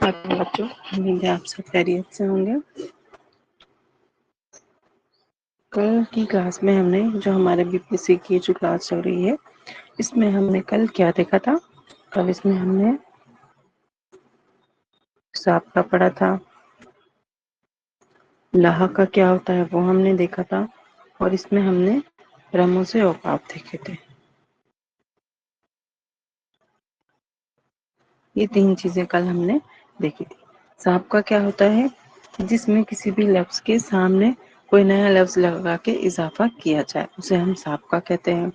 بچوں امید ہے آپ سب خیریت سے ہوں گے۔ کل کی کلاس میں ہم نے جو ہمارے بی پی سی کی جو کلاس چل رہی ہے اس میں ہم نے کل کیا دیکھا تھا؟ کل اس میں ہم نے حساب کا پڑھا تھا، لاحق کا کیا ہوتا ہے وہ ہم نے دیکھا تھا، اور اس میں ہم نے رموز اوقاف دیکھے تھے۔ یہ تین چیزیں کل ہم نے دیکھی تھی۔ حساب کا کیا ہوتا ہے؟ جس میں کسی بھی لفظ کے سامنے کوئی نیا لفظ لگا کے اضافہ کیا جائے اسے ہم سابقہ کہتے ہیں۔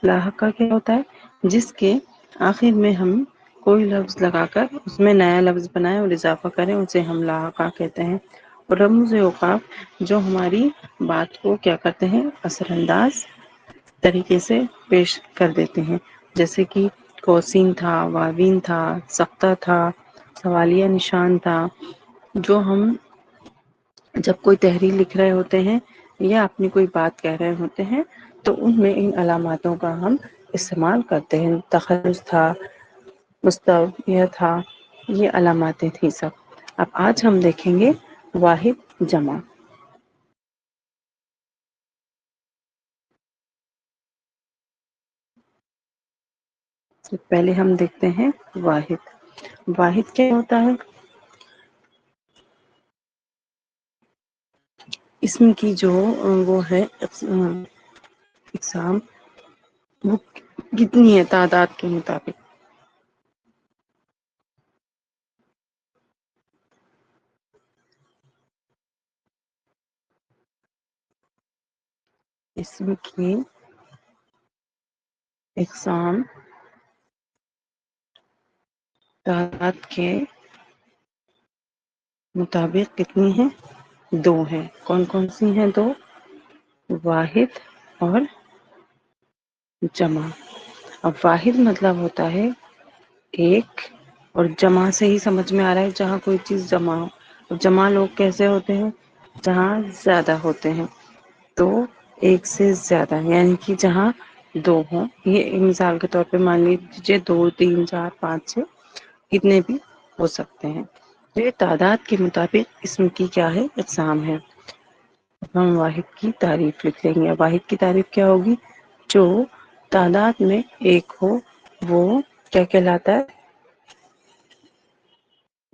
لاحق کا کیا ہوتا ہے؟ جس کے آخر میں ہم کوئی لفظ لگا کر اس میں نیا لفظ بنائیں اور اضافہ کریں اسے ہم لاحقہ کہتے ہیں۔ اور رموز اوقاف جو ہماری بات کو کیا کرتے ہیں؟ اثر انداز طریقے سے پیش کر دیتے ہیں، جیسے کہ کوسین تھا، واوین تھا، سقطہ تھا، سوالیہ نشان تھا۔ جو ہم جب کوئی تحریر لکھ رہے ہوتے ہیں یا اپنی کوئی بات کہہ رہے ہوتے ہیں تو ان میں ان علاماتوں کا ہم استعمال کرتے ہیں۔ تخرج تھا، مستعفیہ تھا، یہ علاماتیں تھیں سب۔ اب آج ہم دیکھیں گے واحد جمع۔ پہلے ہم دیکھتے ہیں واحد۔ واحد کیا ہوتا ہے؟ اسم کی جو وہ ہے اقسام وہ کتنی ہے تعداد کے مطابق؟ اسم کی اقسام تعداد کے مطابق کتنی ہیں؟ دو ہیں۔ کون کون سی ہیں دو؟ واحد اور جمع۔ اب واحد مطلب ہوتا ہے ایک، اور جمع سے ہی سمجھ میں آ رہا ہے جہاں کوئی چیز جمع ہو۔ جمع لوگ کیسے ہوتے ہیں؟ جہاں زیادہ ہوتے ہیں، تو ایک سے زیادہ یعنی کہ جہاں دو ہوں۔ یہ مثال کے طور پہ مان لیجیے دو، تین، چار، پانچ، چھ کتنے بھی ہو سکتے ہیں۔ یہ تعداد کے مطابق اسم کی کیا ہے؟ اقسام ہے۔ ہم واحد کی تعریف لکھ لیں گے۔ واحد کی تعریف کیا ہوگی؟ جو تعداد میں ایک ہو وہ کیا کہلاتا ہے؟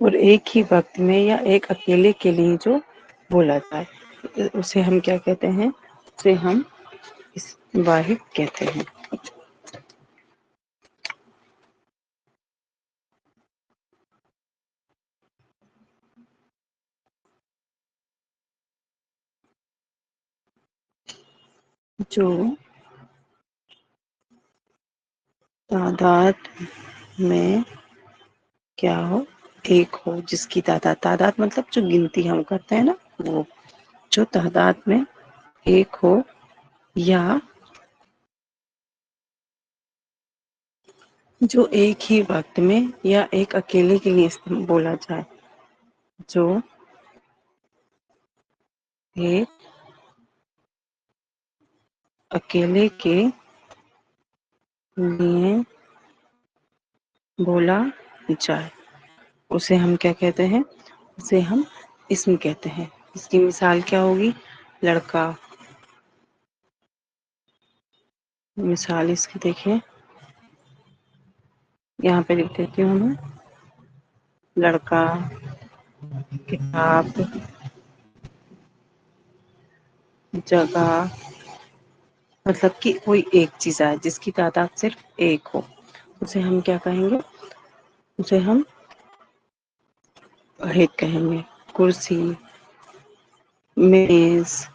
اور ایک ہی وقت میں یا ایک اکیلے کے لیے جو بولا جائے اسے ہم کیا کہتے ہیں؟ اسے ہم واحد کہتے ہیں۔ جو تعداد میں کیا ہو؟ ایک ہو، جس کی تعداد مطلب جو گنتی ہم کرتے ہیں نا وہ، جو تعداد میں ایک ہو یا جو ایک ہی وقت میں یا ایک اکیلے کے لیے بولا جائے، جو ایک اکیلے کے لیے بولا جائے اسے ہم کیا کہتے ہیں؟ اسے ہم اسم کہتے ہیں۔ اس کی مثال کیا ہوگی؟ لڑکا۔ مثال اس کی دیکھیں، یہاں پہ لکھ دیتی ہوں میں، لڑکا، کتاب، جگہ، مطلب کہ کوئی ایک چیز آئے جس کی تعداد صرف ایک ہو اسے ہم کیا کہیں گے؟ اسے ہم واحد کہیں گے۔ کرسی، میز،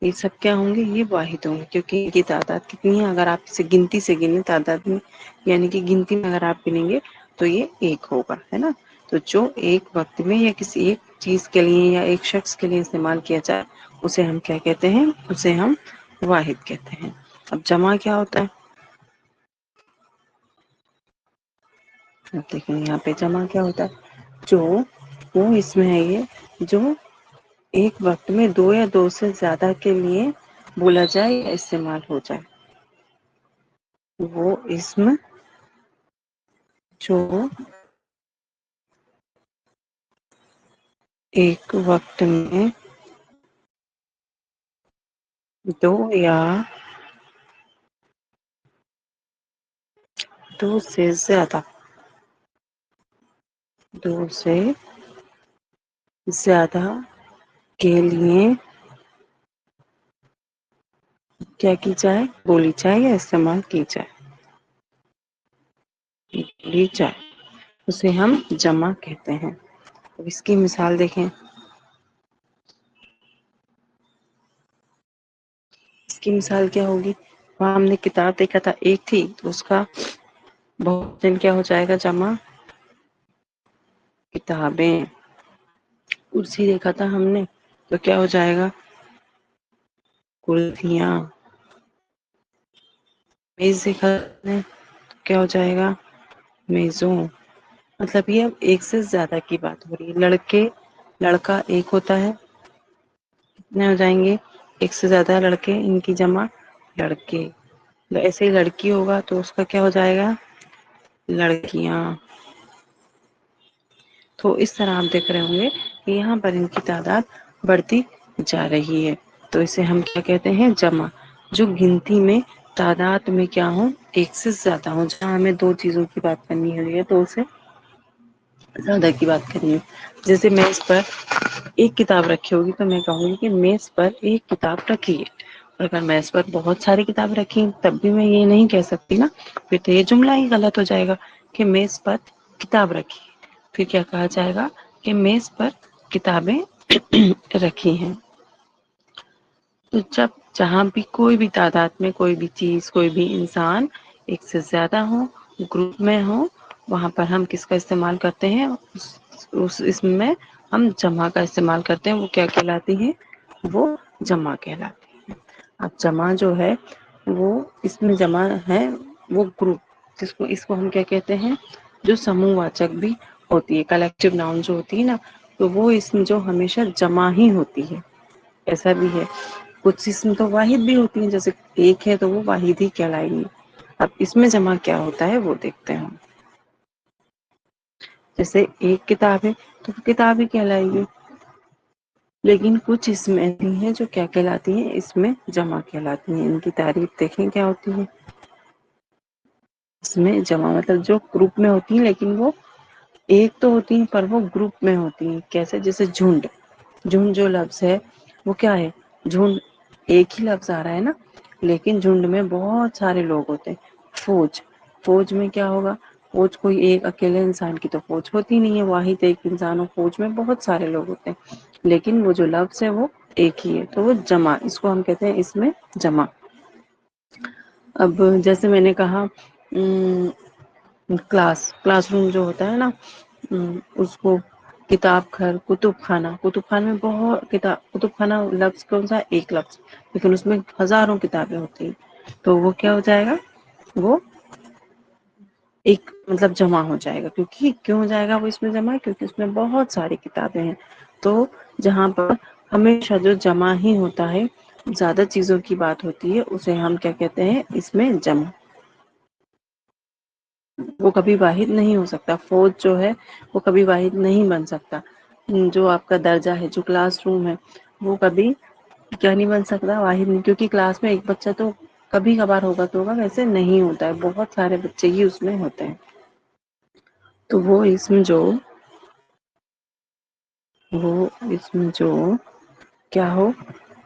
یہ سب کیا ہوں گے؟ یہ واحد ہوں گے، کیونکہ ان کی تعداد کتنی ہے؟ اگر آپ اسے گنتی سے گنیں تعداد میں، یعنی کہ گنتی میں اگر آپ گنیں گے تو یہ ایک ہوگا، ہے نا؟ تو جو ایک وقت میں یا کسی ایک چیز کے لیے یا ایک شخص کے لیے استعمال کیا جائے اسے ہم کیا کہتے ہیں؟ اسے ہم واحد کہتے ہیں۔ اب جمع کیا ہوتا ہے؟ اب دیکھیں یہاں پہ جمع کیا ہوتا ہے؟ جو وہ اس میں ہے یہ جو ایک وقت میں دو یا دو سے زیادہ کے لیے بولا جائے یا استعمال ہو جائے، وہ اسم جو ایک وقت میں دو یا دو سے زیادہ دو سے زیادہ کے لیے کیا کی جائے؟ بولی جائے یا استعمال کی جائے؟ بولی جائے، اسے ہم جمع کہتے ہیں۔ اب اس کی مثال دیکھیں، اس کی مثال کیا ہوگی؟ وہاں ہم نے کتاب دیکھا تھا ایک تھی، تو اس کا بہوجن کیا ہو جائے گا؟ جمع کتابیں۔ کرسی دیکھا تھا ہم نے، تو کیا ہو جائے گا؟ کرسیاں۔ میز دیکھا ہے تو کیا ہو جائے گا؟ میزوں۔ مطلب یہ اب ایک سے زیادہ کی بات ہو رہی ہے۔ لڑکے، لڑکا ایک ہوتا ہے، کتنے ہو جائیں گے؟ ایک سے زیادہ لڑکے، ان کی جمع لڑکے۔ ایسے ہی لڑکی ہوگا تو اس کا کیا ہو جائے گا؟ لڑکیاں۔ تو اس طرح آپ دیکھ رہے ہوں گے کہ یہاں پر ان کی تعداد بڑھتی جا رہی ہے، تو اسے ہم کیا کہتے ہیں؟ جمع۔ جو گنتی میں تعداد میں کیا ہوں؟ ایک سے زیادہ ہوں۔ جہاں ہمیں دو چیزوں کی بات کرنی ہوئی ہے تو اسے زیادہ کی بات کرنی ہے۔ جیسے میز پر ایک کتاب رکھی ہوگی تو میں کہوں گی کہ میز پر ایک کتاب رکھی ہے۔ اور اگر میز پر بہت ساری کتاب رکھی تب بھی میں یہ نہیں کہہ سکتی نا، پھر تو یہ جملہ ہی غلط ہو جائے گا کہ میز پر کتاب رکھی۔ پھر کیا کہا جائے گا؟ کہ میز پر کتابیں رکھی ہیں۔ تو جب جہاں بھی کوئی بھی تعداد میں کوئی بھی چیز، کوئی بھی انسان ایک سے زیادہ ہو، گروپ میں ہو، وہاں پر ہم کس کا استعمال کرتے ہیں؟ اس میں ہم جمع کا استعمال کرتے ہیں۔ وہ کیا کہلاتی ہے؟ وہ جمع کہلاتی ہے۔ اب جمع جو ہے وہ اس میں جمع ہے وہ گروپ، اس کو ہم کیا کہتے ہیں؟ جو سموہ واچک بھی ہوتی ہے، کلیکٹو ناؤن جو ہوتی ہے نا، تو وہ اس میں جو ہمیشہ جمع ہی ہوتی ہے۔ ایسا بھی ہے کچھ اسم تو واحد بھی ہوتی ہیں، جیسے ایک ہے تو وہ واحد ہی کہلائیں گی۔ اب اس میں جمع کیا ہوتا ہے وہ دیکھتے ہیں۔ جیسے ایک کتاب ہے تو کتاب ہی کہلائے گی، لیکن کچھ اسم ایسی ہیں جو کیا کہلاتی ہیں؟ اس میں جمع کہلاتی ہیں۔ ان کی تعریف دیکھیں کیا ہوتی ہے۔ اس میں جمع مطلب جو گروپ میں ہوتی ہیں لیکن وہ ایک تو ہوتی ہیں پر وہ گروپ میں ہوتی ہیں۔ کیسے؟ جیسے جھنڈ۔ جھنڈ جو لفظ ہے وہ کیا ہے؟ جھنڈ ایک ہی لفظ آ رہا ہے نا، لیکن جھنڈ میں بہت سارے لوگ ہوتے ہیں۔ فوج، فوج میں کیا ہوگا؟ فوج کوئی ایک اکیلے انسان کی تو فوج ہوتی نہیں ہے، واحد ایک انسان ہو۔ فوج میں بہت سارے لوگ ہوتے ہیں لیکن وہ جو لفظ ہے وہ ایک ہی ہے، تو وہ جمع، اس کو ہم کہتے ہیں اس میں جمع۔ اب جیسے میں نے کہا کلاس روم جو ہوتا ہے نا، اس کو کتاب گھر، کتب خانہ۔ کتب خانے میں بہت کتاب، کتب خانہ لفظ کون سا؟ ایک لفظ، لیکن اس میں ہزاروں کتابیں ہوتی ہیں، تو وہ کیا ہو جائے گا؟ وہ ایک مطلب جمع ہو جائے گا۔ کیونکہ کیوں ہو جائے گا وہ اس میں جمع؟ کیونکہ اس میں بہت ساری کتابیں ہیں۔ تو جہاں پر ہمیشہ جو جمع ہی ہوتا ہے، زیادہ چیزوں کی بات ہوتی ہے، اسے ہم کیا کہتے ہیں؟ اس میں جمع۔ وہ کبھی واحد نہیں ہو سکتا۔ فوج جو ہے وہ کبھی واحد نہیں بن سکتا۔ جو آپ کا درجہ ہے، جو کلاس روم ہے، وہ کبھی کیا نہیں بن سکتا؟ واحد نہیں، کیونکہ کلاس میں ایک بچہ تو کبھی کبھار ہوگا تو ہوگا، ویسے نہیں ہوتا ہے، بہت سارے بچے ہی اس میں ہوتے ہیں۔ تو وہ اس میں جو کیا ہو؟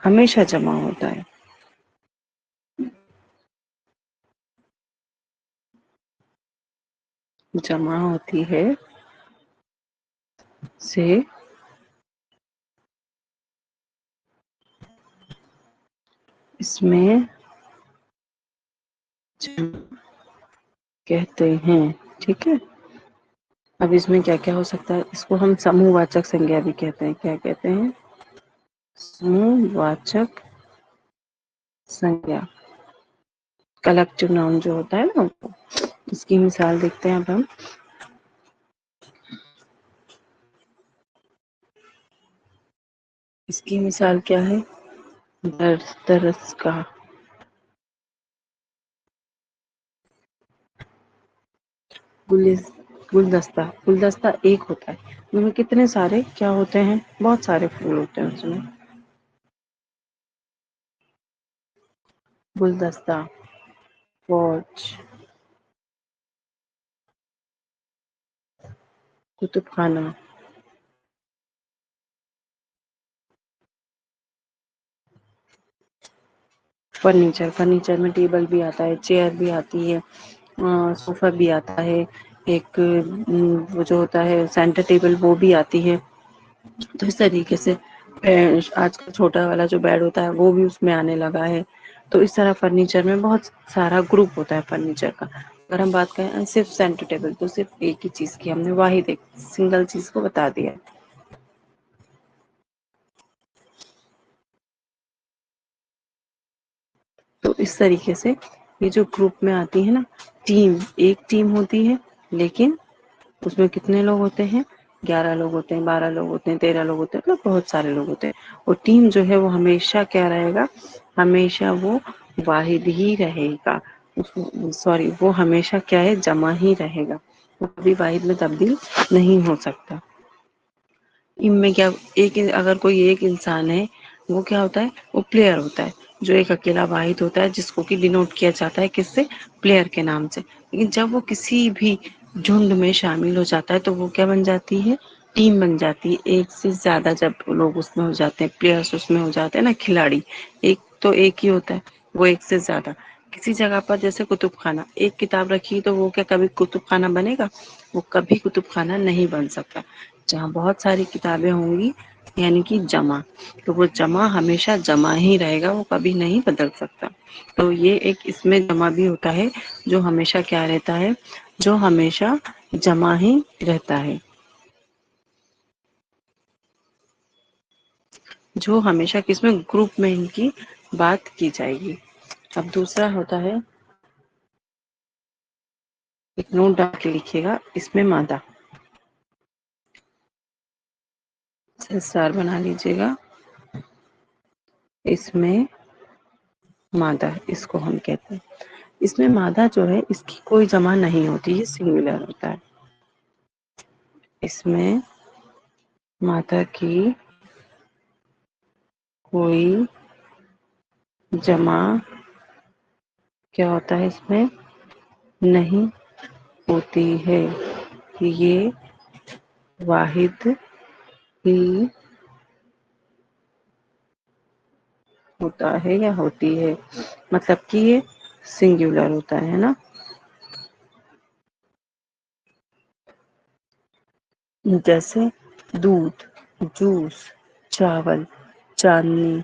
ہمیشہ جمع ہوتا ہے۔ جمع ہوتی ہے سے اس میں جمع کہتے ہیں، ٹھیک ہے۔ اب اس میں کیا کیا ہو سکتا ہے؟ اس کو ہم سموہ واچک سنجھا بھی کہتے ہیں۔ کیا کہتے ہیں؟ سموہ واچک سنجھا، کلیکٹو ناؤن جو ہوتا ہے نا۔ اس کی مثال دیکھتے ہیں اب ہم۔ اس کی مثال کیا ہے؟ درس کا، گلدستہ، گلدستہ ایک ہوتا ہے ان میں کتنے سارے کیا ہوتے ہیں، بہت سارے پھول ہوتے ہیں اس میں. گلدستہ، واچ، کتب خانہ، فرنیچر، فرنیچر میں ٹیبل بھی آتا ہے، چیئر بھی آتی ہے، صوفہ بھی آتا ہے، ایک وہ جو ہوتا ہے سینٹر ٹیبل وہ بھی آتی ہے. تو اس طریقے سے آج کل چھوٹا والا جو بیڈ ہوتا ہے وہ بھی اس میں آنے لگا ہے. تو اس طرح فرنیچر میں بہت سارا گروپ ہوتا ہے فرنیچر کا. اگر ہم بات کریں صرف سینٹر ٹیبل تو صرف ایک ہی چیز کی، ہم نے واحد ایک سنگل چیز کو بتا دیا. تو اس طریقے سے یہ جو گروپ میں آتی ہے نا، ٹیم ایک ٹیم ہوتی ہے لیکن اس میں کتنے لوگ ہوتے ہیں، 11 لوگ ہوتے ہیں، 12 لوگ ہوتے ہیں، 13 لوگ ہوتے ہیں، مطلب بہت سارے لوگ ہوتے ہیں. اور ٹیم جو ہے وہ ہمیشہ کیا رہے گا، ہمیشہ وہ واحد ہی رہے گا. سوری، وہ ہمیشہ کیا ہے، جمع ہی رہے گا، وہ کبھی واحد میں تبدیل نہیں ہو سکتا. ان میں کیا، ایک اگر کوئی ایک انسان ہے وہ کیا ہوتا ہے، وہ پلیئر ہوتا ہے. جو ایک اکیلا واحد ہوتا ہے جس کو کہ ڈینوٹ کیا جاتا ہے کس سے، پلیئر کے نام سے. لیکن جب وہ کسی بھی جھنڈ میں شامل ہو جاتا ہے تو وہ کیا بن جاتی ہے، ٹیم بن جاتی ہے. ایک سے زیادہ جب لوگ اس میں ہو جاتے ہیں، پلیئرس اس میں ہو جاتے ہیں نا، کھلاڑی، ایک تو ایک ہی ہوتا ہے، وہ ایک سے زیادہ. کسی جگہ پر جیسے کتب خانہ، ایک کتاب رکھی تو وہ کیا کبھی کتب خانہ بنے گا، وہ کبھی کتب خانہ نہیں بن سکتا. جہاں بہت ساری کتابیں ہوں گی یعنی کہ جمع، تو وہ جمع ہمیشہ جمع ہی رہے گا، وہ کبھی نہیں بدل سکتا. تو یہ ایک اس میں جمع بھی ہوتا ہے جو ہمیشہ کیا رہتا ہے، جو ہمیشہ جمع ہی رہتا ہے، جو ہمیشہ کس میں، گروپ میں ان کی بات کی جائے گی. اب دوسرا ہوتا ہے، ایک نوٹ ڈال کے لکھیے گا اس میں مادہ، اسٹار بنا لیجیے گا. اس میں مادہ، اس کو ہم کہتے ہیں. اس میں مادہ جو ہے اس کی کوئی جمع نہیں ہوتی، یہ سنگولر ہوتا ہے. اس میں مادہ کی کوئی جمع کیا ہوتا ہے، اس میں نہیں ہوتی ہے. یہ واحد ہی ہوتا ہے یا ہوتی ہے، مطلب کہ یہ سنگولر ہوتا ہے نا. جیسے دودھ، جوس، چاول، چاندنی،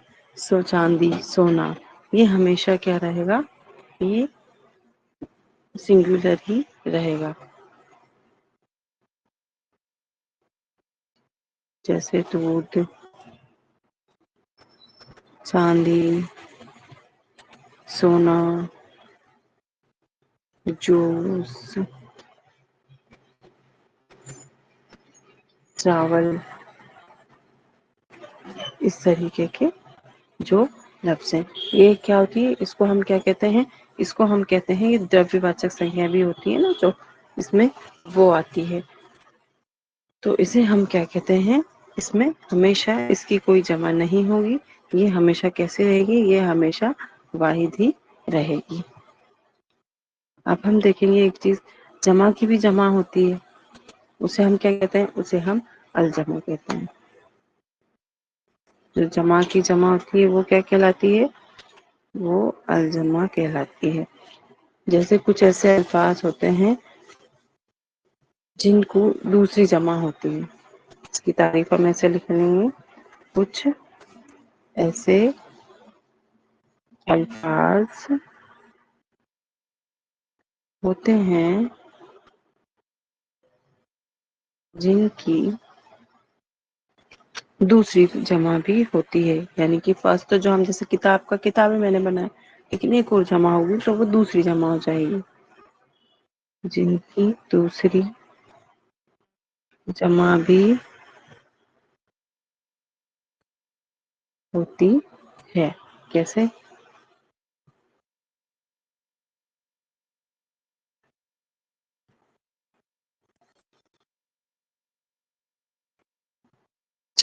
چاندی، سونا، یہ ہمیشہ کیا رہے گا، یہ سنگولر ہی رہے گا. جیسے دودھ، چاندی، سونا، جوس، چاول، اس طریقے کے جو لفظ ہیں، یہ کیا ہوتی ہے، اس کو ہم کیا کہتے ہیں، اس کو ہم کہتے ہیں، یہ درویہ واچک سنکھیا بھی ہوتی ہے نا جو اس میں، وہ آتی ہے. تو اسے ہم کیا کہتے ہیں، اس میں ہمیشہ اس کی کوئی جمع نہیں ہوگی، یہ ہمیشہ کیسے رہے گی، یہ ہمیشہ واحد ہی رہے گی. اب ہم دیکھیں گے ایک چیز، جمع کی بھی جمع ہوتی ہے، اسے ہم کیا کہتے ہیں، اسے ہم الجمع کہتے ہیں. جو جمع کی جمع ہوتی ہے وہ کیا کہلاتی ہے، وہ الجمع کہلاتی ہے. جیسے کچھ ایسے الفاظ ہوتے ہیں جن کو دوسری جمع ہوتی ہے، اس کی تعریف ہم ایسے لکھ لیں گے، کچھ ایسے الفاظ ہوتے ہیں جن کی دوسری جمع بھی ہوتی ہے. یعنی کہ فرسٹ تو جو ہم جیسے کتاب کا کتابیں میں نے بنایا، لیکن ایک اور جمع ہوگی تو وہ دوسری جمع ہو جائے گی. جن کی دوسری جمع بھی ہوتی ہے. کیسے،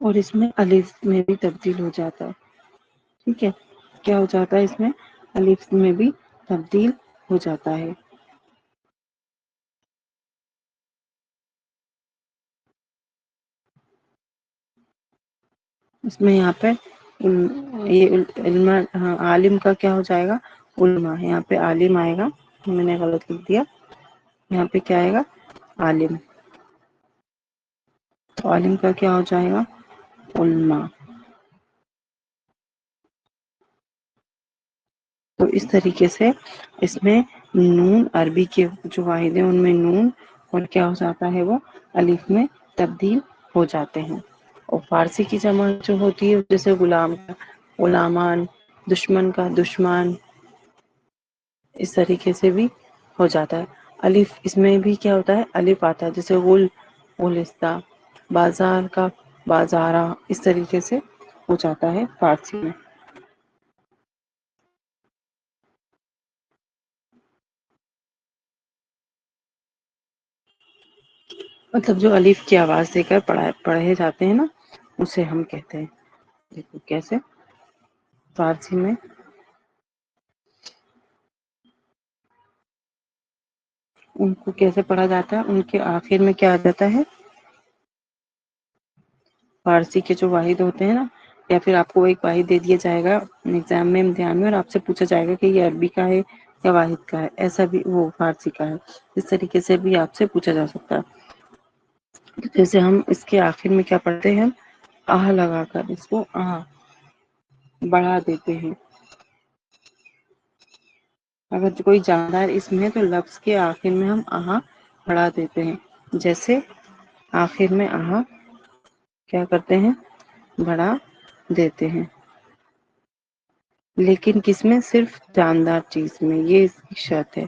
اور اس میں الف میں بھی تبدیل ہو جاتا ہے. ٹھیک ہے، کیا ہو جاتا ہے اس میں؟ الف میں بھی تبدیل ہو جاتا ہے. اس میں یہاں پہ یہ علم عالم کا کیا ہو جائے گا؟ علما. یہاں پہ عالم آئے گا، میں نے غلط لکھ دیا. یہاں پہ کیا آئے گا؟ عالم. تو عالم کا کیا ہو جائے گا؟ علما. تو اس طریقے سے اس میں نون عربی کے جو واحد ہیں ان میں نون اور کیا ہو جاتا ہے وہ الف میں تبدیل ہو جاتے ہیں. اور فارسی کی جمع جو ہوتی ہے جیسے غلام کا غلامان، دشمن کا دشمن، اس طریقے سے بھی ہو جاتا ہے. الف اس میں بھی کیا ہوتا ہے؟ الف آتا ہے جیسے غل غلستہ، بازار کا بازارا، اس طریقے سے ہو جاتا ہے فارسی میں. مطلب جو الف کی آواز دے کر پڑھے جاتے ہیں نا، اسے ہم کہتے ہیں. دیکھو کیسے فارسی میں ان کو کیسے پڑھا جاتا ہے، ان کے آخر میں کیا آ جاتا ہے؟ فارسی کے جو واحد ہوتے ہیں نا، یا پھر آپ کو ایک واحد دے دیا جائے گا ایگزام میں امتحان میں اور آپ سے پوچھا جائے گا کہ یہ عربی کا ہے یا واحد کا ہے، ایسا بھی وہ فارسی کا ہے. اس طریقے سے بھی آپ سے پوچھا جا سکتا ہے. جیسے ہم اس کے آخر میں کیا پڑھتے ہیں؟ لگا کر اس کو بڑھا دیتے ہیں. اگر کوئی جاندار اسم ہے تو لفظ کے آخر میں ہم بڑھا دیتے ہیں. جیسے آخر میں کیا کرتے ہیں؟ بڑھا دیتے ہیں. لیکن کس میں؟ صرف جاندار چیز میں، یہ اس کی شرط ہے.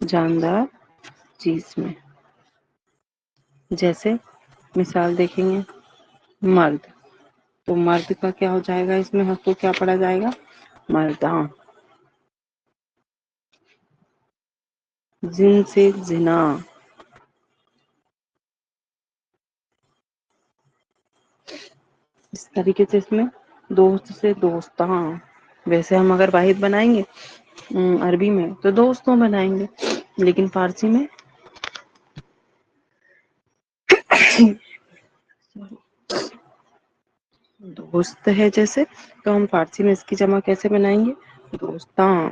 جاندار چیز میں. جیسے مثال دیکھیں گے، مرد. تو مرد کا کیا ہو جائے گا؟ اس میں حق کو کیا پڑھا جائے گا؟ مرداں. جن سے زنا. اس طریقے سے اس میں دوست سے دوستاں. ویسے ہم اگر واحد بنائیں گے عربی میں تو دوستوں بنائیں گے، لیکن فارسی میں دوست ہے جیسے، تو ہم فارسی میں اس کی جمع کیسے بنائیں گے؟ دوستاں.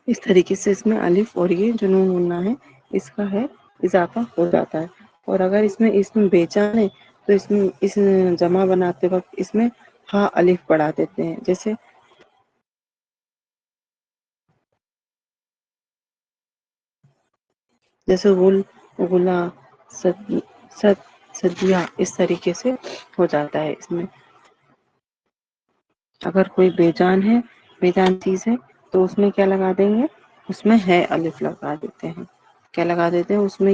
اس طریقے سے اس میں الف اور یہ جو نون منا ہے اس کا ہے اضافہ ہو جاتا ہے. اور اگر اس میں اسم بیجان ہے تو اس میں اس جمع بناتے وقت اس میں الف بڑھا دیتے ہیں. جیسے غل غلا صدیاں، اس طریقے سے ہو جاتا ہے. اس میں اگر کوئی بے جان چیز ہے تو اس میں کیا لگا دیں گے؟ اس میں ہے الف لگا دیتے ہیں. کیا لگا دیتے ہیں؟ اس میں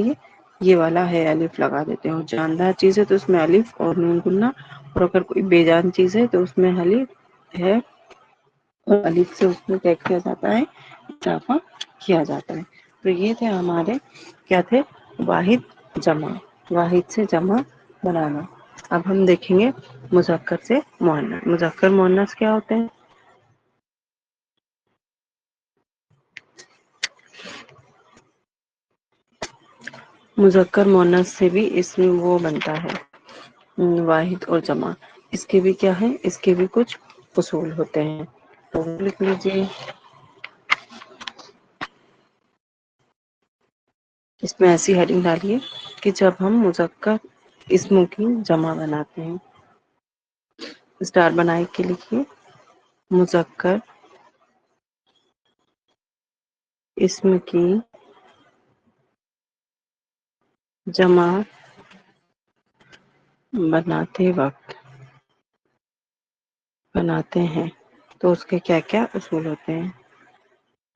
یہ والا ہے الف لگا دیتے ہیں. اور جاندار چیز ہے تو اس میں الف اور نون گنا. اور اگر کوئی بے جان چیز ہے تو اس میں الف ہے اور الف سے اس میں طے کیا جاتا ہے، اضافہ کیا جاتا ہے. تو یہ تھے ہمارے کیا تھے؟ واحد جمع. واحد سے جمع بنانا. اب ہم دیکھیں گے مذکر سے مؤنث. مذکر مؤنث کیا ہوتے ہیں؟ مذکر مؤنث سے بھی اس میں وہ بنتا ہے واحد اور جمع. اس کے بھی کیا ہے؟ اس کے بھی کچھ اصول ہوتے ہیں. تو لکھ لیجیے. اس میں ایسی ہیڈنگ ڈالیے کہ جب ہم مذکر اسموں کی جمع بناتے ہیں. اسٹار بنائے کے لکھیے مذکر اسم کی جمع بناتے ہیں تو اس کے کیا کیا اصول ہوتے ہیں.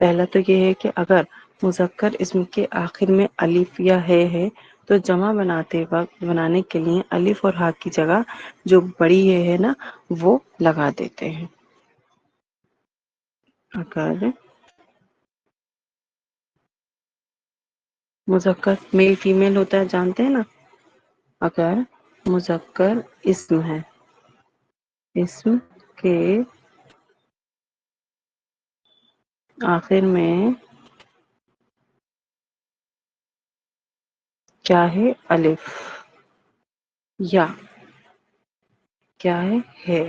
پہلا تو یہ ہے کہ اگر مذکر اسم کے آخر میں الف یا ہے تو جمع بنانے کے لیے الف اور ہاء کی جگہ جو بڑی ہے نا وہ لگا دیتے ہیں. اگر مذکر میل فیمیل ہوتا ہے جانتے ہیں نا. اگر مذکر اسم ہے، اسم کے آخر میں کیا ہے؟ الف یا کیا ہے؟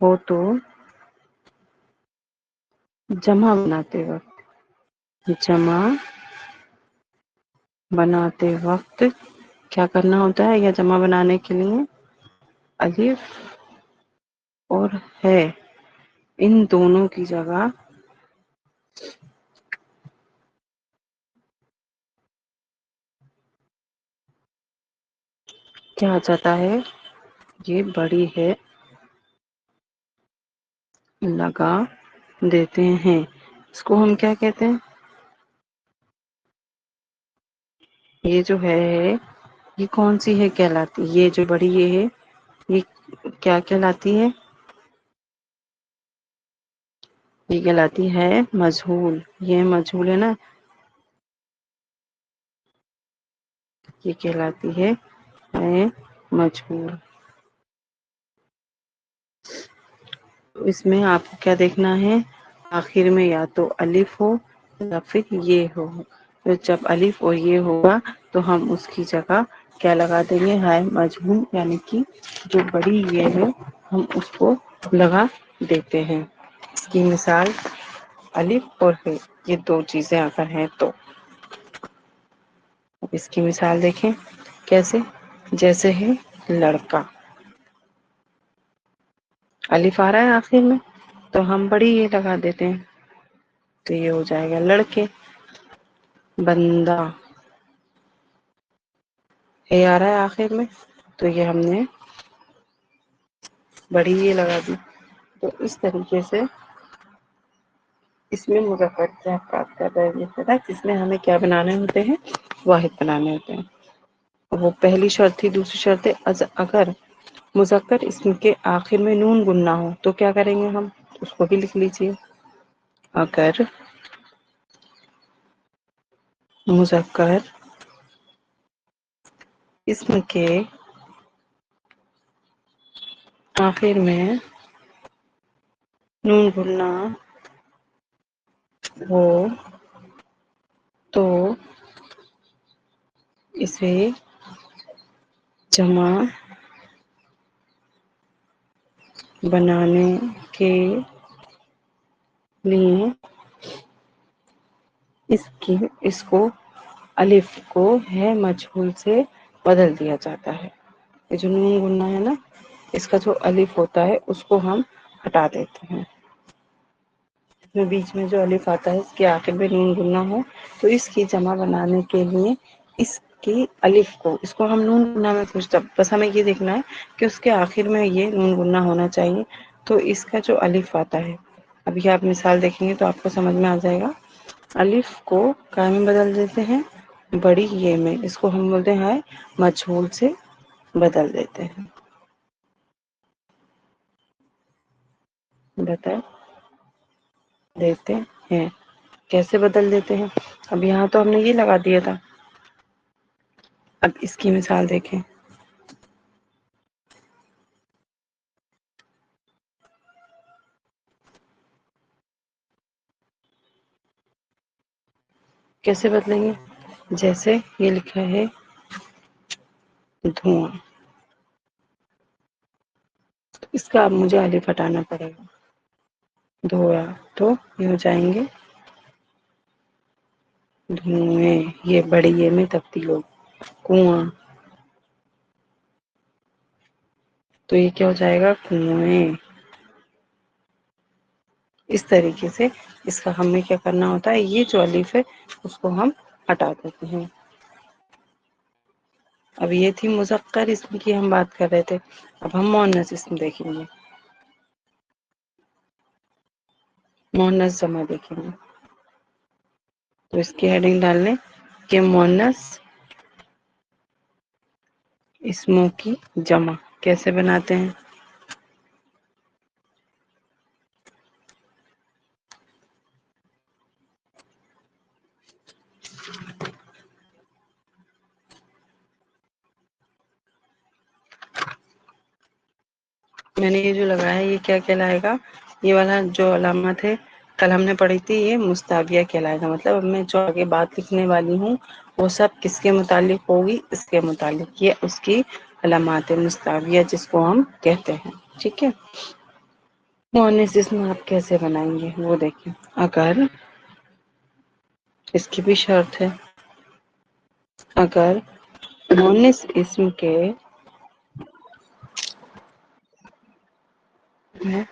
ہو تو جمع بناتے وقت، جمع بناتے وقت کیا کرنا ہوتا ہے؟ یا جمع بنانے کے لیے الف اور ہے ان دونوں کی جگہ کیا آ جاتا ہے؟ یہ بڑی ہے لگا دیتے ہیں، اس کو ہم کیا کہتے ہیں؟ یہ جو ہے یہ کون سی ہے کہلاتی؟ یہ جو بڑی یہ ہے یہ کیا کہلاتی ہے؟ یہ کہلاتی ہے مجہول، یہ مجہول ہے نا، یہ کہلاتی ہے مجہول۔ اس میں آپ کو کیا دیکھنا ہے؟ آخر میں یا تو الف ہو یا پھر یہ ہو، تو جب الف اور یہ ہوگا تو ہم اس کی جگہ کیا لگا دیں گے؟ ہے مجہول، یعنی کہ جو بڑی یہ ہے ہم اس کو لگا دیتے ہیں۔ اس کی مثال الف اور ہے، یہ دو چیزیں اگر ہیں تو۔ اب اس کی مثال دیکھیں کیسے؟ جیسے ہے لڑکا، الف آ رہا ہے آخر میں تو ہم بڑی یہ لگا دیتے ہیں تو یہ ہو جائے گا لڑکے۔ بندہ، اے آ رہا ہے آخر میں تو یہ ہم نے بڑی یہ لگا دی۔ تو اس طریقے سے اس میں مظفر کے اوقات کا درج تھا جس میں ہمیں کیا بنانے ہوتے ہیں؟ واحد بنانے ہوتے ہیں۔ وہ پہلی شرط تھی۔ دوسری شرط ہے اگر مذکر اسم کے آخر میں نون گننا ہو تو کیا کریں گے ہم؟ اس کو بھی لکھ لیجئے۔ اگر مذکر اسم کے آخر میں نون گننا ہو تو اسے جمع بنانے کے لیے اس کو الف کو ہے مجہول سے بدل دیا جاتا ہے۔ یہ جو نون گننا ہے نا، اس کا جو الف ہوتا ہے اس کو ہم ہٹا دیتے ہیں۔ میں بیچ میں جو الف آتا ہے اس کے آخر میں نون گننا ہو تو اس کی جمع بنانے کے لیے اس کی الف کو، اس کو ہم نون گننا میں پوچھتا، بس ہمیں یہ دیکھنا ہے کہ اس کے آخر میں یہ نون گننا ہونا چاہیے۔ تو اس کا جو الف آتا ہے، ابھی آپ مثال دیکھیں گے تو آپ کو سمجھ میں آ جائے گا۔ الف کو کیا میں بدل دیتے ہیں؟ بڑی یہ میں، اس کو ہم بولتے ہیں مجہول سے بدل دیتے ہیں۔ بتا دیتے ہیں کیسے بدل دیتے ہیں؟ اب یہاں تو ہم نے یہ لگا دیا تھا، اب اس کی مثال دیکھیں۔ کیسے بدلیں گے؟ جیسے یہ لکھا ہے دھواں، اس کا اب مجھے الف ہٹانا پڑے گا۔ دھویا تو یہ ہو جائیں گے دھوئیں، یہ بڑی یہ میں تبدیل ہو۔ کنواں، تو یہ کیا ہو جائے گا؟ کنویں۔ اس طریقے سے اس کا ہمیں کیا کرنا ہوتا ہے؟ یہ جو الف ہے اس کو ہم ہٹا دیتے ہیں۔ اب یہ تھی مذکر اسم کی ہم بات کر رہے تھے، اب ہم مؤنث اسم دیکھیں گے، مؤنث جمع دیکھیں گے۔ تو اس کی ہیڈنگ ڈال لیں کہ مؤنث اسموں کی جمع کیسے بناتے ہیں؟ میں نے یہ جو لگایا ہے یہ کیا کہلائے گا؟ یہ والا جو علامت ہے کل ہم نے پڑھی تھی، یہ مستعفیہ کہلائے گا۔ مطلب اب میں جو آگے بات لکھنے والی ہوں وہ سب کس کے متعلق ہوگی؟ اس کے متعلق، یہ اس کی علامات مستعفیہ جس کو ہم کہتے ہیں، ٹھیک ہے۔ مؤنث اسم آپ کیسے بنائیں گے وہ دیکھیں۔ اگر، اس کی بھی شرط ہے، اگر مؤنث اسم کے میں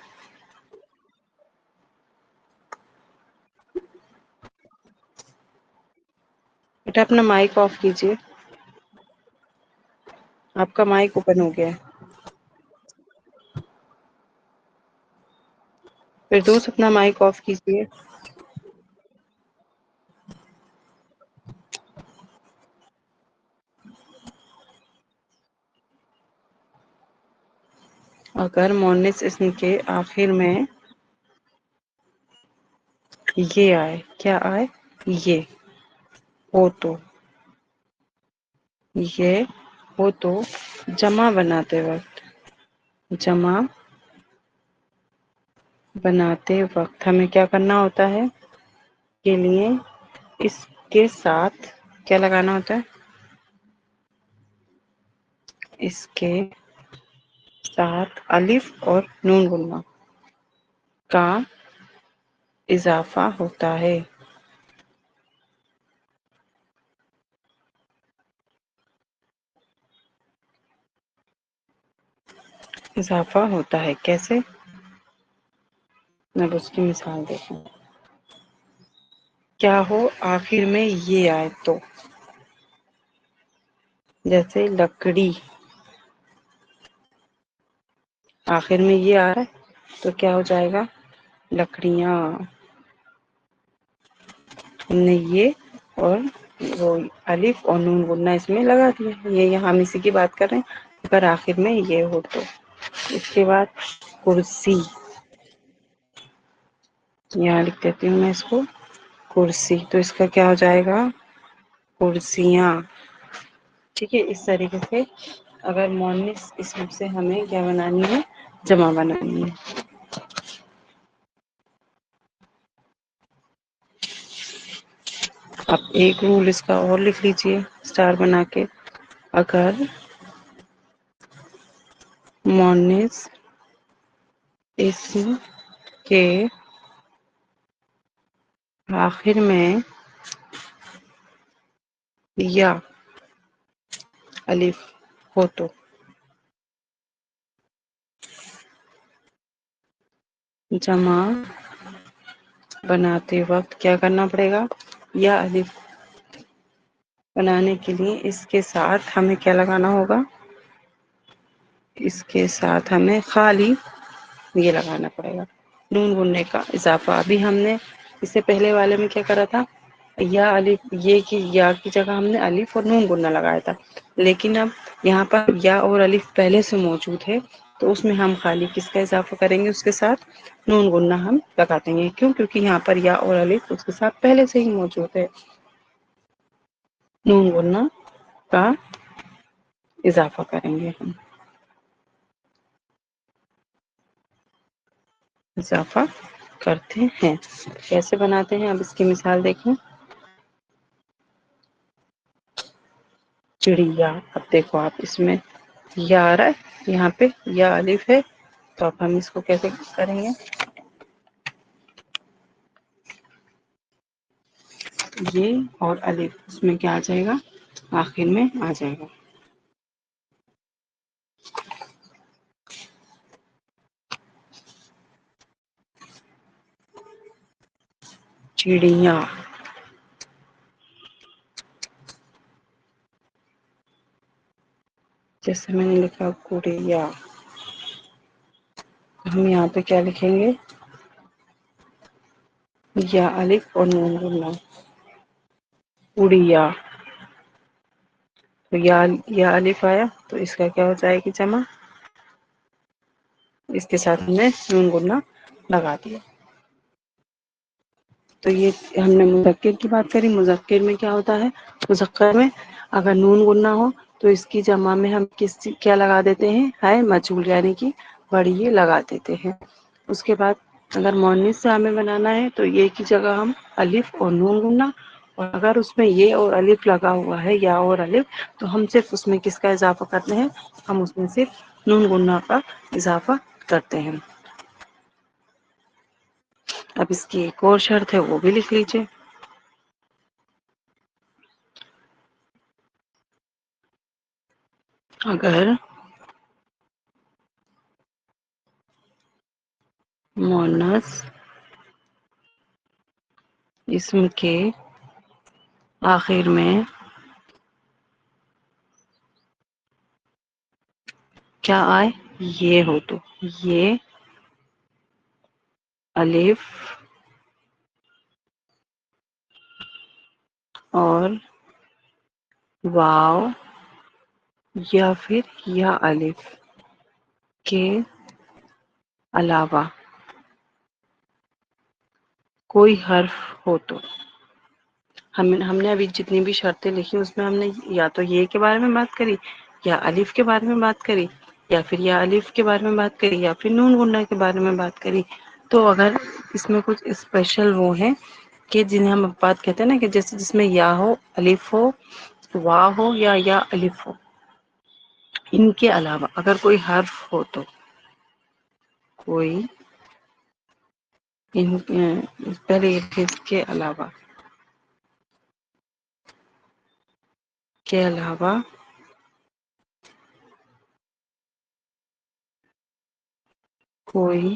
بیٹا اپنا مائک آف کیجئے، آپ کا مائک اوپن ہو گیا ہے۔ فردوس اپنا مائک آف کیجئے۔ اگر مؤنث اسم کے آخر میں یہ آئے، کیا آئے؟ یہ ہو تو، یہ ہو تو جمع بناتے وقت، جمع بناتے وقت ہمیں کیا کرنا ہوتا ہے؟ کے لیے اس کے ساتھ کیا لگانا ہوتا ہے؟ اس کے ساتھ الف اور نون گننا کا اضافہ ہوتا ہے۔ اضافہ ہوتا ہے کیسے؟ اب اس کی مثال دیکھیں۔ کیا ہو آخر میں یہ آئے تو، جیسے لکڑی، آخر میں یہ آ رہا ہے تو کیا ہو جائے گا؟ لکڑیاں۔ ہم نے یہ اور وہ الف اور نون گننا اس میں لگا دیا، یہ یہاں ہم اسی کی بات کر رہے ہیں۔ اگر آخر میں یہ ہو تو، اس کے بعد کرسی، یہاں لکھ دیتی ہوں میں اس کو کرسی، تو اس کا کیا ہو جائے گا؟ کرسیاں، ٹھیک ہے۔ اس طریقے سے اگر مؤنث اسم سے ہمیں کیا بنانی ہے؟ جمع بنانی ہے۔ اب ایک رول اس کا اور لکھ لیجئے اسٹار بنا کے۔ اگر مؤنث اسم کے آخر میں یا الف ہو تو، جمع بناتے وقت کیا کرنا پڑے گا؟ یا الف بنانے کے لیے اس کے ساتھ ہمیں کیا لگانا ہوگا؟ اس کے ساتھ ہمیں خالی یہ لگانا پڑے گا، نون گننے کا اضافہ۔ ابھی ہم نے اس سے پہلے والے میں کیا کرا تھا؟ یا الف، یہ کی یا کی جگہ ہم نے الف اور نون گننا لگایا تھا، لیکن اب یہاں پر یا اور الف پہلے سے موجود ہے تو اس میں ہم خالی کس کا اضافہ کریں گے؟ اس کے ساتھ نون گننا ہم لگا دیں گے۔ کیوں؟ کیونکہ یہاں پر یا اور الف اس کے ساتھ پہلے سے ہی موجود ہے۔ نون گننا کا اضافہ کریں گے ہم، اضافہ کرتے ہیں۔ کیسے بناتے ہیں؟ اب اس کی مثال دیکھیں۔ چڑیا، اب دیکھو آپ اس میں یا آ رہا ہے، یہاں پہ یا الف ہے، تو اب ہم اس کو کیسے کریں گے؟ یہ اور الف اس میں کیا آ جائے گا؟ آخر میں آ جائے گا۔ چڑیاں، جیسے میں نے لکھا گڑیا، ہم یہاں پہ کیا لکھیں گے؟ یا الف اور نون گننا، اڑیا، تو یا الف آیا تو اس کا کیا ہو جائے گی؟ جمع۔ اس کے ساتھ ہم نے نون گننا لگا دیا۔ تو یہ ہم نے مذکر کی بات کری۔ مذکر میں کیا ہوتا ہے؟ مذکر میں اگر نون گننا ہو تو اس کی جمع میں ہم کیا لگا دیتے ہیں؟ ہے مجہول، یعنی کہ بڑھئے لگا دیتے ہیں۔ اس کے بعد اگر مؤنث سے ہمیں بنانا ہے تو یہ کی جگہ ہم الف اور نون گننا، اور اگر اس میں یہ اور الف لگا ہوا ہے یا اور الف، تو ہم صرف اس میں کس کا اضافہ کرتے ہیں؟ ہم اس میں صرف نون گننا کا اضافہ کرتے ہیں۔ اب اس کی ایک اور شرط ہے، وہ بھی لکھ لیجیے۔ اگر مؤنث اسم کے آخر میں کیا آئے؟ یہ ہو تو یہ الف اور واو یا پھر یا الف کے علاوہ کوئی حرف ہو تو، ہم نے ابھی جتنی بھی شرطیں لکھی اس میں ہم نے یا تو یہ کے بارے میں بات کری، یا الف کے بارے میں بات کری، یا پھر یا الف کے بارے میں بات کری، یا پھر نون گننا کے بارے میں بات کری۔ تو اگر اس میں کچھ اسپیشل وہ ہیں کہ جنہیں ہم بات کہتے ہیں نا، کہ جیسے جس میں یا ہو، الف ہو، وا ہو یا الف ہو، ان کے علاوہ اگر کوئی حرف ہو تو کوئی پہلے اس کے علاوہ کوئی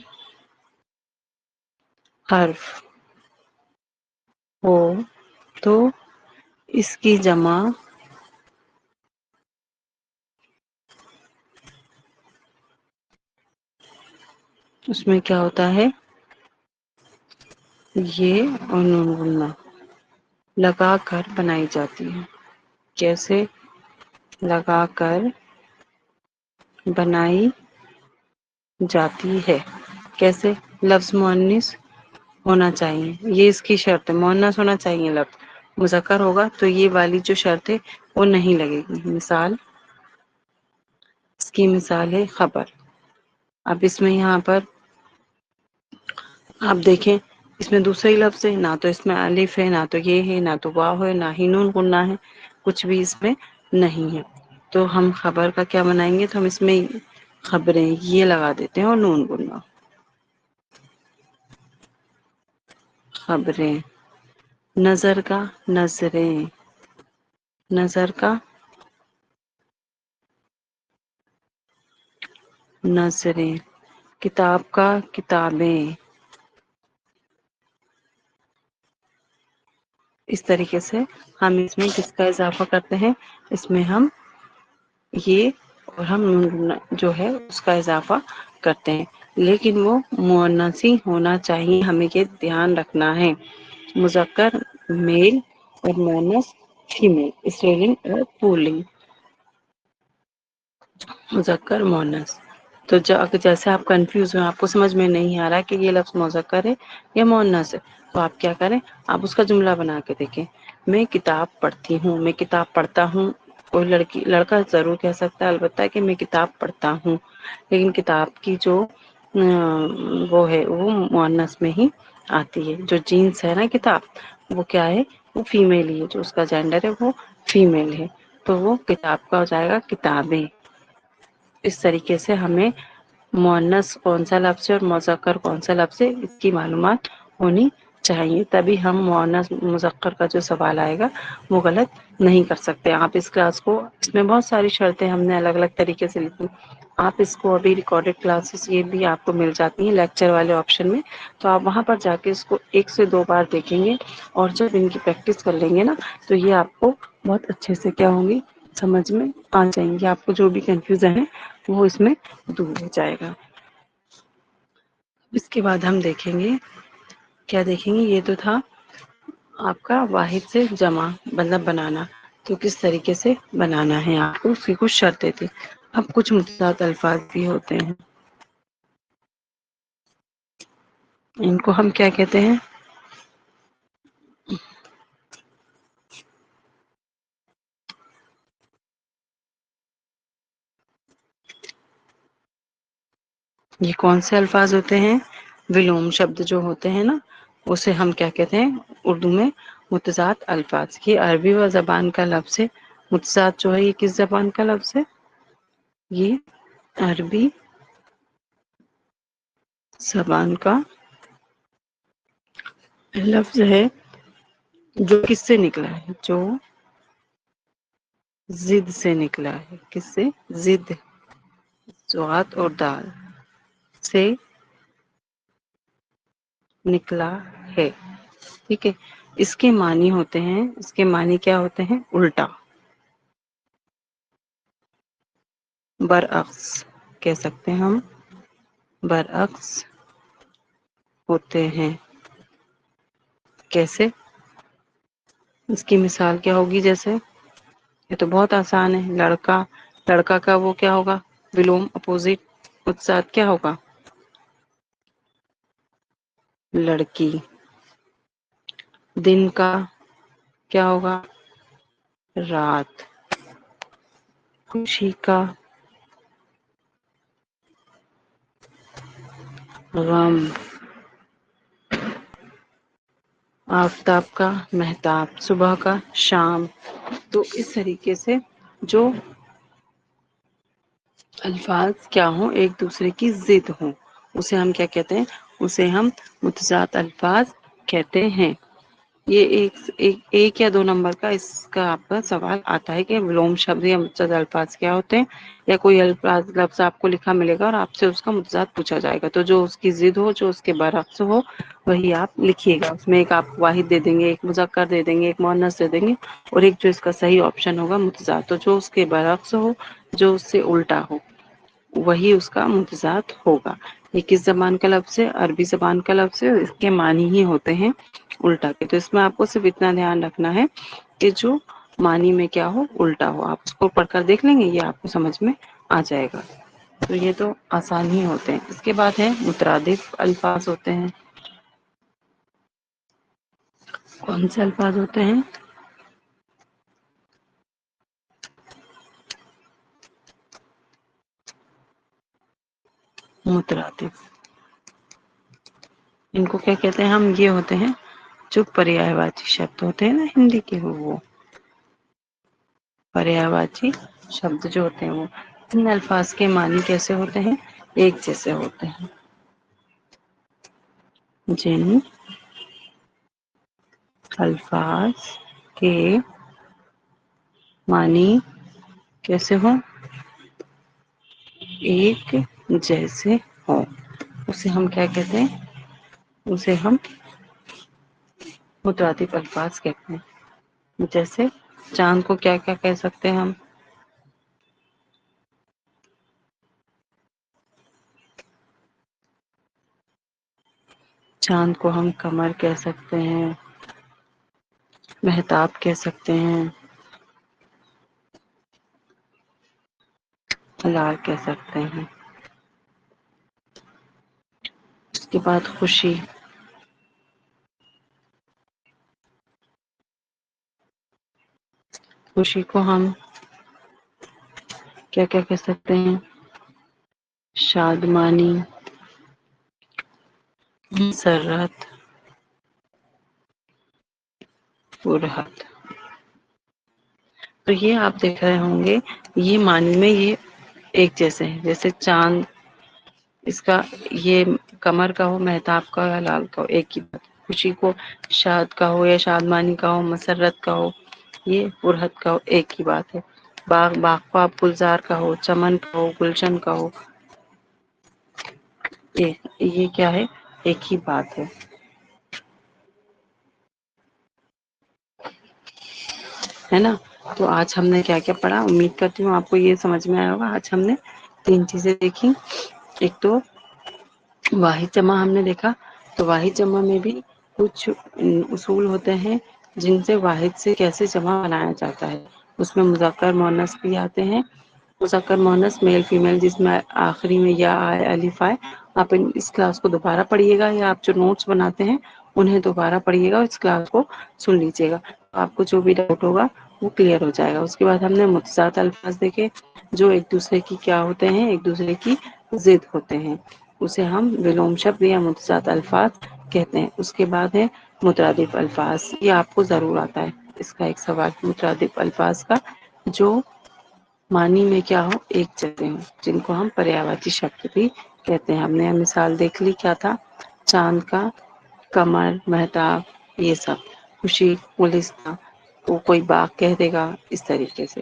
حرف ہو تو اس کی جمع اس میں کیا ہوتا ہے؟ یہ اور نون گننا لگا کر بنائی جاتی ہے۔ کیسے لگا کر بنائی جاتی ہے؟ کیسے؟ لفظ مؤنث ہونا چاہیے، یہ اس کی شرط ہے، مؤنث ہونا چاہیے لفظ۔ مذکر ہوگا تو یہ والی جو شرط ہے وہ نہیں لگے گی۔ مثال، اس کی مثال ہے خبر۔ اب اس میں یہاں پر آپ دیکھیں، اس میں دوسرے ہی لفظ ہے، نہ تو اس میں الف ہے، نہ تو یہ ہے، نہ تو واو ہے، نہ ہی نون گننا ہے، کچھ بھی اس میں نہیں ہے۔ تو ہم خبر کا کیا بنائیں گے؟ تو ہم اس میں خبریں یہ لگا دیتے ہیں اور نون گننا، خبریں۔ نظر کا نظریں، نظر کا نظریں، کتاب کا کتابیں۔ اس طریقے سے ہم اس میں کس کا اضافہ کرتے ہیں؟ اس میں ہم یہ اور ہم جو ہے اس کا اضافہ کرتے ہیں، لیکن وہ مؤنث ہی ہونا چاہیے، ہمیں یہ دھیان رکھنا ہے۔ مذکر میل اور مؤنث فیمیل، اسٹری لنگ اور پولنگ، مذکر مؤنث۔ تو جیسے آپ کنفیوز ہیں، آپ کو سمجھ میں نہیں آ رہا کہ یہ لفظ مذکر ہے یا مؤنث ہے، تو آپ کیا کریں؟ آپ اس کا جملہ بنا کے دیکھیں۔ میں کتاب پڑھتی ہوں، میں کتاب پڑھتا ہوں۔ کوئی لڑکا ضرور کہہ سکتا ہے البتہ کہ میں کتاب پڑھتا ہوں، لیکن کتاب کی جو وہ ہے وہ مؤنث میں ہی آتی ہے۔ جو جینس ہے نا کتاب، وہ کیا ہے؟ وہ فیمیل ہی ہے، جو اس کا جینڈر ہے وہ فیمیل ہے، تو وہ کتاب کا ہو جائے گا کتابیں۔ اس طریقے سے ہمیں مؤنث کون سا لفظ ہے اور مذکر کون سا لفظ ہے اس کی معلومات ہونی چاہیے، تبھی ہم مؤنث مذکر کا جو سوال آئے گا وہ غلط نہیں کر سکتے۔ آپ اس کلاس کو، اس میں بہت ساری شرطیں ہم نے الگ الگ طریقے سے لکھی، آپ اس کو ابھی ریکارڈیڈ کلاسز یہ بھی آپ کو مل جاتی ہیں لیکچر والے آپشن میں، تو آپ وہاں پر جا کے اس کو 1 سے 2 بار دیکھیں گے، اور جب ان کی پریکٹس کر لیں گے نا تو یہ آپ کو بہت اچھے سے کیا ہوں گی، سمجھ میں آ جائیں گے۔ آپ کو جو بھی کنفیوژن ہے وہ اس میں دور ہو جائے گا۔ اس کے بعد ہم دیکھیں گے، کیا دیکھیں گے؟ یہ تو تھا آپ کا واحد سے جمع مطلب بنانا، تو کس طریقے سے بنانا ہے آپ کو، اس کی کچھ شرطیں تھیں۔ اب کچھ متضاد الفاظ بھی ہوتے ہیں، ان کو ہم کیا کہتے ہیں؟ یہ کون سے الفاظ ہوتے ہیں؟ ولوم شبد جو ہوتے ہیں نا، اسے ہم کیا کہتے ہیں اردو میں؟ متضاد الفاظ۔ یہ عربی و زبان کا لفظ ہے۔ متضاد جو ہے یہ کس زبان کا لفظ ہے؟ یہ عربی زبان کا لفظ ہے، جو کس سے نکلا ہے؟ جو ضد سے نکلا ہے۔ کس سے؟ ضد، ذات اور دال سے نکلا ہے، ٹھیک ہے۔ اس کے معنی ہوتے ہیں، اس کے معنی کیا ہوتے ہیں؟ الٹا، برعکس کہہ سکتے ہیں ہم، برعکس ہوتے ہیں۔ کیسے؟ اس کی مثال کیا ہوگی؟ جیسے یہ تو بہت آسان ہے، لڑکا، لڑکا کا وہ کیا ہوگا؟ ولوم اپوزٹ، متضاد کیا ہوگا؟ لڑکی۔ دن کا کیا ہوگا؟ رات۔ خوشی کا غم۔ آفتاب کا مہتاب، صبح کا شام۔ تو اس طریقے سے جو الفاظ کیا ہوں، ایک دوسرے کی ضد ہوں، اسے ہم کیا کہتے ہیں؟ اسے ہم متضاد الفاظ کہتے ہیں۔ یہ ایک یا دو نمبر کا اس کا آپ کا سوال آتا ہے کہ ولوم شبد یا متضاد الفاظ کیا ہوتے ہیں، یا کوئی الفاظ لفظ آپ کو لکھا ملے گا اور آپ سے اس کا متضاد پوچھا جائے گا، تو جو اس کی ضد ہو، جو اس کے برعکس ہو، وہی آپ لکھیے گا۔ اس میں ایک آپ واحد دے دیں گے، ایک مذکر دے دیں گے، ایک مؤنث دے دیں گے، اور ایک جو اس کا صحیح آپشن ہوگا متضاد، تو جو اس کے برعکس ہو، جو اس سے الٹا ہو، وہی اس کا متضاد ہوگا۔ یہ کس زبان کا لفظ ہے؟ عربی زبان کا لفظ ہے، اس کے معنی ہی ہوتے ہیں الٹا کے۔ تو اس میں آپ کو صرف اتنا دھیان رکھنا ہے کہ جو معنی میں کیا ہو، الٹا ہو۔ آپ اس کو پڑھ کر دیکھ لیں گے، یہ آپ کو سمجھ میں آ جائے گا۔ تو یہ تو آسان ہی ہوتے ہیں۔ اس کے بعد ہے مترادف الفاظ ہوتے ہیں۔ کون سے الفاظ ہوتے ہیں؟ مترادف، ان کو کیا کہتے ہیں ہم؟ یہ ہوتے ہیں جو پریائے واچی شبد ہوتے ہیں نا ہندی کے، وہ پریائے واچی شبد جو ہوتے ہیں وہ ان الفاظ کے معنی کیسے ہوتے ہیں؟ ایک جیسے ہوتے ہیں۔ جن الفاظ کے معنی کیسے ہوں؟ ایک جیسے ہوں، اسے ہم کیا کہتے ہیں؟ اسے ہم مترادف الفاظ کہتے ہیں۔ جیسے چاند کو کیا کیا کہہ سکتے ہیں ہم؟ چاند کو ہم قمر کہہ سکتے ہیں، مہتاب کہہ سکتے ہیں، ہلال کہہ سکتے ہیں۔ اس کے بعد خوشی، خوشی کو ہم کیا کیا کہہ سکتے ہیں؟ شادمانی، مسرت، فرحت۔ تو یہ آپ دیکھ رہے ہوں گے، یہ معنی میں یہ ایک جیسے ہیں۔ جیسے چاند، اس کا یہ قمر کا ہو، مہتاب کا ہو، ہلال کا ہو، ایک ہی بات۔ خوشی کو شاد کا ہو یا شادمانی کا ہو، مسرت کا ہو، یہ فرحت کا ہو، ایک ہی بات ہے۔ باغ، باغ کو آپ گلزار کا ہو، چمن کا ہو، گلشن کا ہو، یہ کیا ہے؟ ایک ہی بات ہے۔ ہے نا؟ تو آج ہم نے کیا کیا پڑھا؟ امید کرتی ہوں آپ کو یہ سمجھ میں آیا ہوگا۔ آج ہم نے تین چیزیں دیکھی۔ ایک تو واحد جمع ہم نے دیکھا، تو واحد جمع میں بھی کچھ اصول ہوتے ہیں جن سے واحد سے کیسے جمع بنایا جاتا ہے۔ اس میں مذکر مؤنث بھی آتے ہیں۔ مذکر مؤنث میل فیمیل، جس میں آخری میں یا آئے، الف آئے۔ آپ اس کلاس کو دوبارہ پڑھیے گا، یا آپ جو نوٹس بناتے ہیں انہیں دوبارہ پڑھیے گا، اس کلاس کو سن لیجیے گا۔ آپ کو جو بھی ڈاؤٹ ہوگا وہ کلیئر ہو جائے گا۔ اس کے بعد ہم نے متضاد الفاظ دیکھے، جو ایک دوسرے کی کیا ہوتے ہیں؟ ایک دوسرے کی ضد ہوتے ہیں۔ اسے ہم ویلوم شبد یا متضاد الفاظ کہتے ہیں۔ اس کے بعد ہے مترادف الفاظ، یہ آپ کو ضرور آتا ہے اس کا ایک سوال، مترادف الفاظ کا، جو معنی میں کیا ہو، ایک جیسے ہوں، جن کو ہم پریاواچی شبد بھی کہتے ہیں۔ ہم نے مثال دیکھ لی کیا تھا، چاند کا، کمر، مہتاب، یہ سب، خوشی، گلستاں، تو کوئی باغ کہہ دے گا، اس طریقے سے۔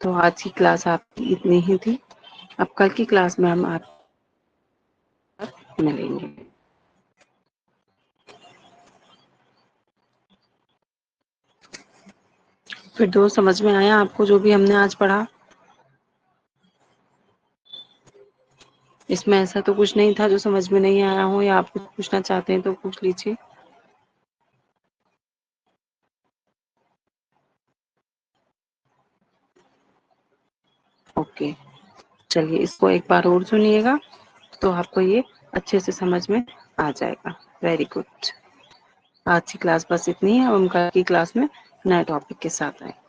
تو آج کی کلاس آپ کی اتنی ہی تھی، اب کل کی کلاس میں ہم آپ ملیں گے۔ پھر دوست سمجھ میں آیا آپ کو جو بھی ہم نے آج پڑھا؟ اس میں ایسا تو کچھ نہیں تھا جو سمجھ میں نہیں آیا ہو، یا آپ کچھ پوچھنا چاہتے ہیں تو پوچھ لیجیے۔ اوکے، چلیے اس کو ایک بار اور سنیے گا تو آپ کو یہ اچھے سے سمجھ میں آ جائے گا۔ Very good. آج کی کلاس بس اتنی ہے، اور ان کا کی کلاس میں نئے ٹاپک کے ساتھ آئے۔